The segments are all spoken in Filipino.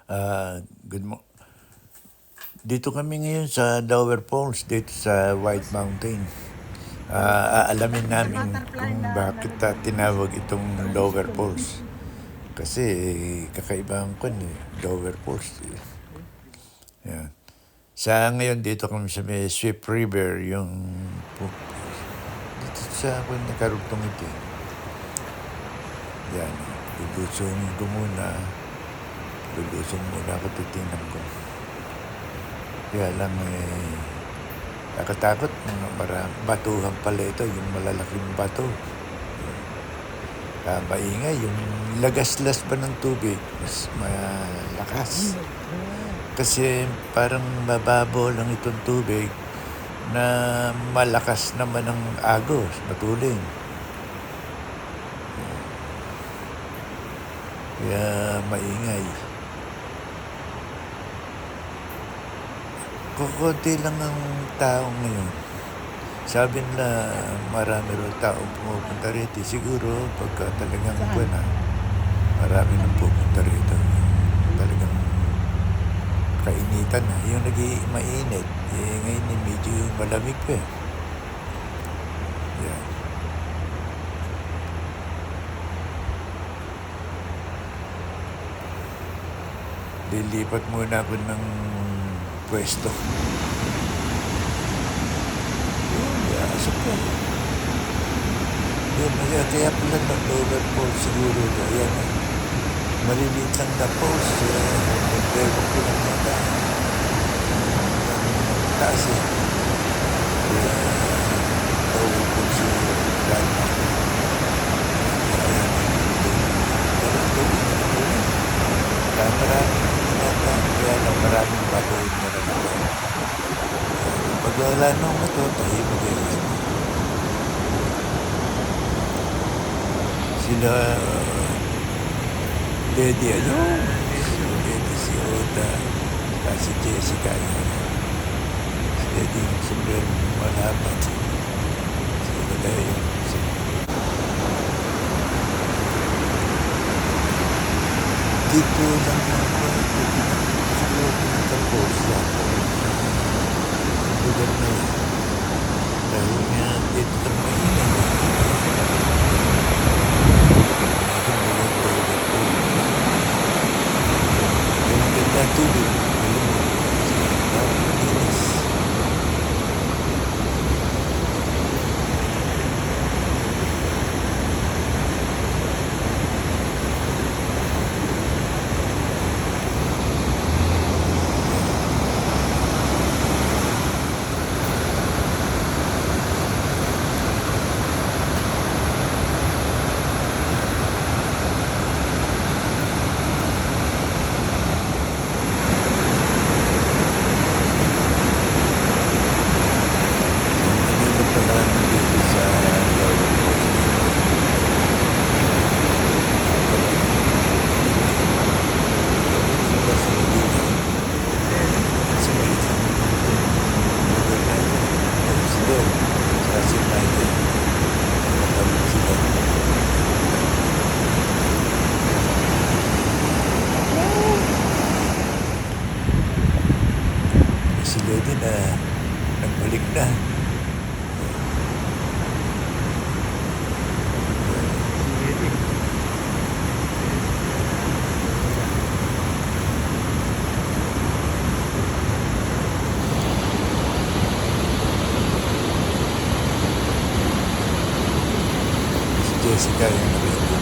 Ah, good mo. Dito kami ngayon sa Lower Falls, dito sa White Mountain. Aalamin namin kung bakit tinawag itong Lower Falls. Kasi kakaibang Lower Falls. Yan. Sa ngayon dito kami sa may Swift River, dito sa nakarugtong ito. Yan. Lulusong ko muna. Lulusong muna ako, titingnan ko. Kaya lang nakatakot, batuhan pala ito, yung malalaking bato. Maingay, yung lagaslas ba ng tubig, mas malakas. Kasi parang mababaw lang itong tubig na malakas naman ang agos, matuling. Kaya maingay. Kukunti lang ang tao ngayon. Sabi nila marami rin taong pumupunta rito. Siguro pagka talagang buwan marami nang pupunta rito. Talagang kainitan na. Yung mainit. Ngayon medyo malamig pa. Yan. Lilipat muna ako ng pwesto. Asok ko. Yun, kaya pala Lower Falls siguro. Ayan, maliliit lang na falls. Compare ko lang mata. Taas Kaya Lower Falls siguro. Ayan. Kaya maraming bagoy na naman. Pag wala nung ito, tayo mag-iwan. Sila, Lady, si Oda, si Jessica, si Lady, sobrang malapat. Sila tayo. Dito lang ako, siguro pinatapos lang. Lugar na yun. Dahil nga, dito lang mainit. Yung ganda tubig, parang malinis. Si Lady na nagbalik na. Si Jessica yung nabindi.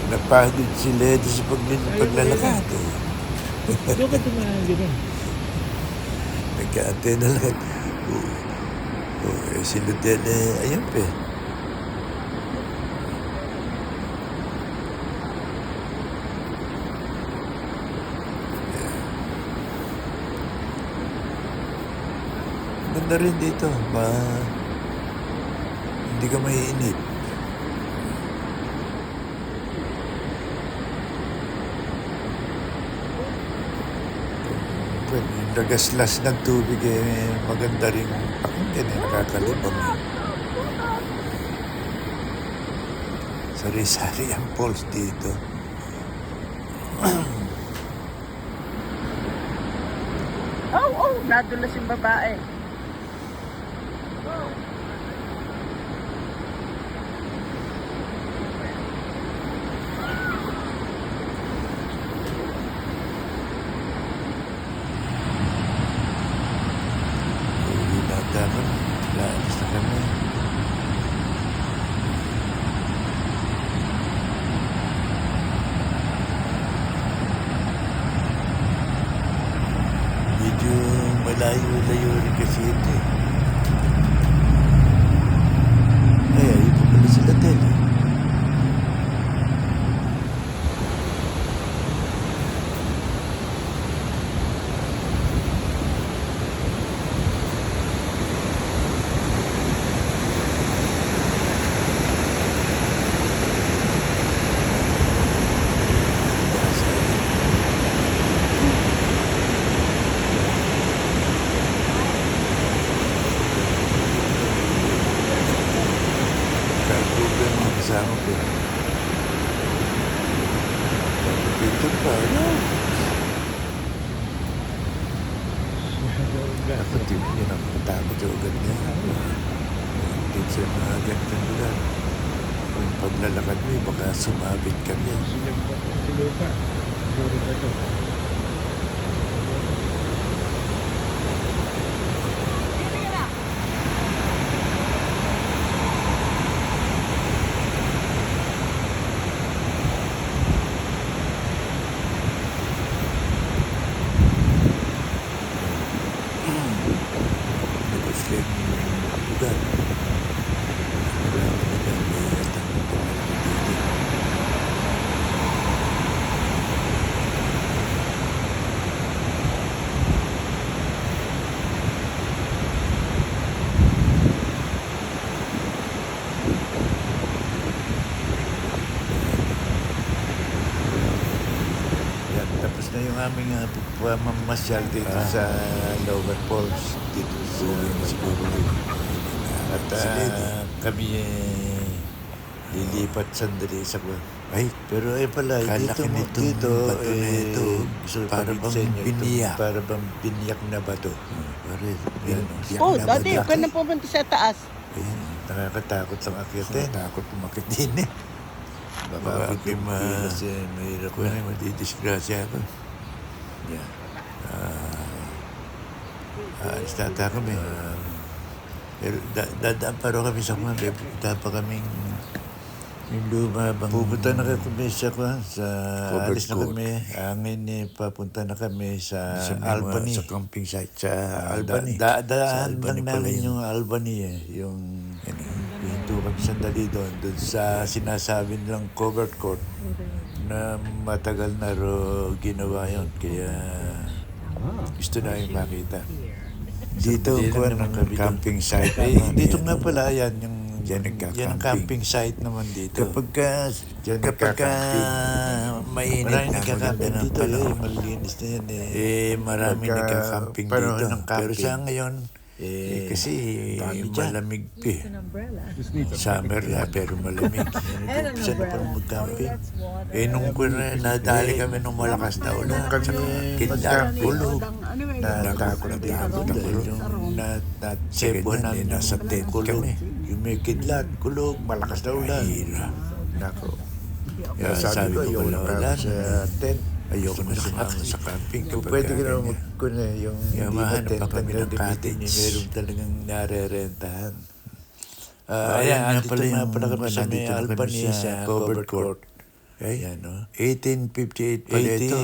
Napagod si Lady sa paglalakad. Doon ka tumagin. Nagkaantay na lang. Si Ludel, ayun pa. Ganda rin dito. Hindi ka maiinit. Well, pagkagaslas ng tubig maganda rin pakinggan nakakalibang Sari-sari ang falls dito. Nadulas yung babae. Uwi na tayo. Laalis na kami. Medyo malayo-layo rin kasi ito eh. Ay, ayun pa pala sila Tel. Kaya mga kasama ko. Dito pa, ano? Dapat yun ang matakot sa ugat niya. Dito sa mga ganitong lugar. Kung paglalakad mo, baka sumabit ka niya. Silupa. Siguro ba ito? Nag-Muslim lugar. Marami na dyan, may tanong pa dito. Yan, tapos na yung aming pagmamasyal dito sa Lower Falls, dito sa siguro. At kami lilipat sandali sa ay, pero pala, dito, bato na ito. So, para bang biniyak. Para bang biniyak na bato. Dati ka na pumunta sa taas. Ayan, nakakatakot ang akyatin. Takot umakit din eh. Baka ako kasi mahirap ko na madidisgrasya ako. Yeah. Alis tata kami. Pero dadaan pa rin kami sa mga pupunta pa kaming yung lumabang. Pupunta na kami sa alis na kami. Angin papunta na kami sa Albany. Sa camping site sa Albany. Daan lang namin yung Albany eh. Yung hinto kami sandali doon sa sinasabi nilang covered court na matagal na ginawa yun. Kaya gusto na yung makita. Dito ko ng camping site. Dito nga pala yan yung yan ang camping site naman dito. Kapag mainit nagkakamping dito, malinis na yan maraming nagkakamping dito. Pero sa ngayon, kasi malamig pa eh. Summer na pero malamig. Saan na parang mag-camping? Nung nadali kami nung malakas na ulan, kidlat, ulog. Natakot ako. Yung natsebo namin nasa tent kami. Yung may kidlat, kulog, malakas na ulan. Nako. Sabi ko, ayaw na ulan sa tent. Ayoko na sumama sa camping. Pwede ka naman yung hindi pa kami ng cottage. Meron talagang narerentahan. Ayan, dito nga pala kami sa may Albany sa covered court. Ayan, no? 1858 pala ito.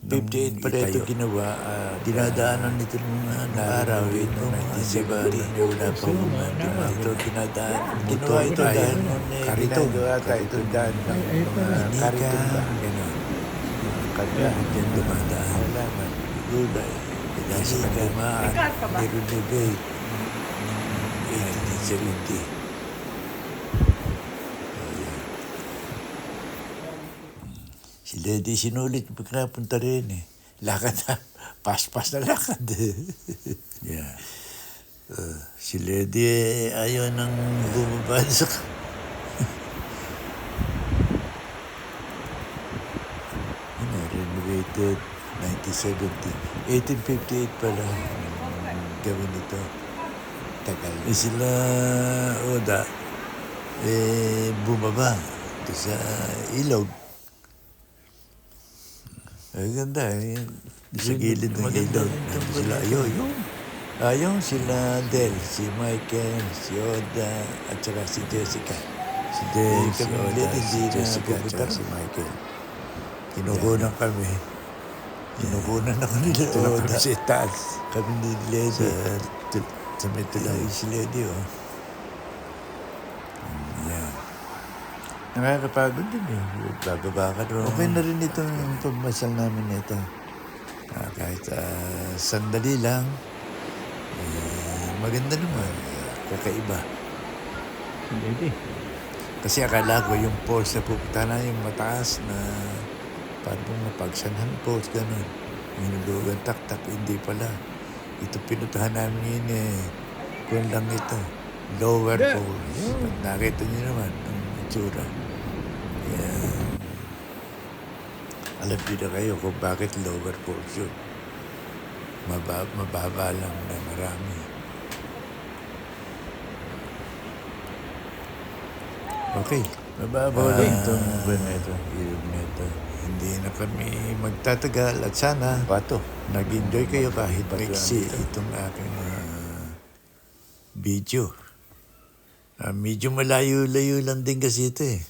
1858 pala ito ginawa. Dinadaanan nito ng araw ito. 1970. Wala pa kumanda. Ito dinadaan. Ginawa ito dahil ginagawa tayo ito dahil ng mga kariton ba. Kanya, dyan dumadaan. Alaman. Gulay. Kaya sa kagamaan, nirelevate. 1870. Si Lady sinulit pagkapunta rin eh. Lakad na. Paspas na lakad. Yeah. Si Lady ayaw nang bumaba sa... Renovated 1970. 1858 pala gawin ito. Tagal. Sila Oda, bumaba ito sa ilog. Ay, ganda. Sa gilid ng ilog. Sila Ayaw sila Del, si Michael, si Oda, at saka si Jessica. Si Del, si Oda, si Jessica, at saka si Michael. Kinukunan kami. Kinukunan ako nila Oda. Sa taas. Kami ni Lady. Sa may tulay si Lady, oh. Yeah. Nakakapagod din eh. Bababa ka doon. Okay na rin itong pagmasal namin nito. Kahit sandali lang, maganda naman. Kakaiba. Hindi. Kasi akala ko yung post na pupunta na yung mataas na parang mapagsanhan post, ganun. Minulugan tak-tak, hindi pala. Ito pinutahan namin yun kung lang ito. Lower pole. Pag nakita niyo naman ang itsura. Yan. Alam niyo na kayo kung bakit lower pole yun. Mababa lang na marami. Okay. Mababa lang itong ilog na ito. Hindi na kami magtatagal at sana, nag-enjoy kayo kahit maiksi itong aking video. Medyo malayo-layo lang din kasi ito eh.